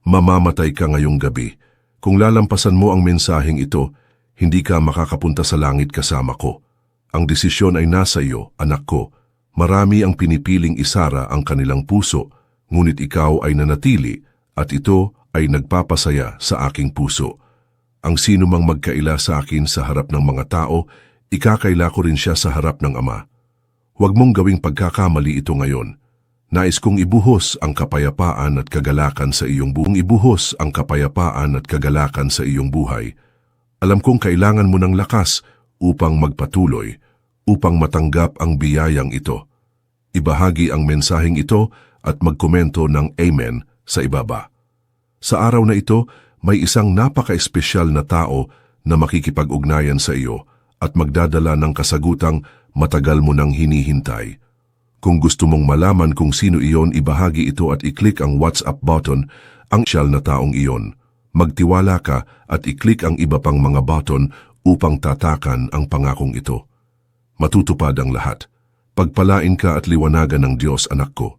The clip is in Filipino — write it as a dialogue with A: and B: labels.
A: Mamamatay ka ngayong gabi. Kung lalampasan mo ang mensaheng ito, hindi ka makakapunta sa langit kasama ko. Ang desisyon ay nasa iyo, anak ko. Marami ang pinipiling isara ang kanilang puso, ngunit ikaw ay nanatili at ito ay nagpapasaya sa aking puso. Ang sino mang magkaila sa akin sa harap ng mga tao, ikakaila ko rin siya sa harap ng Ama. Huwag mong gawing pagkakamali ito ngayon. Nais kong ibuhos ang kapayapaan at kagalakan sa iyong buhay. Alam kong kailangan mo ng lakas upang magpatuloy, upang matanggap ang biyayang ito. Ibahagi ang mensaheng ito at magkomento ng Amen sa ibaba. Sa araw na ito, may isang napaka-espesyal na tao na makikipag-ugnayan sa iyo at magdadala ng kasagutang matagal mo nang hinihintay. Kung gusto mong malaman kung sino iyon, ibahagi ito at i-click ang WhatsApp button, ang espesyal na taong iyon. Magtiwala ka at i-click ang iba pang mga button upang tatakan ang pangakong ito. Matutupad ang lahat. Pagpalain ka at liwanagan ng Diyos, anak ko.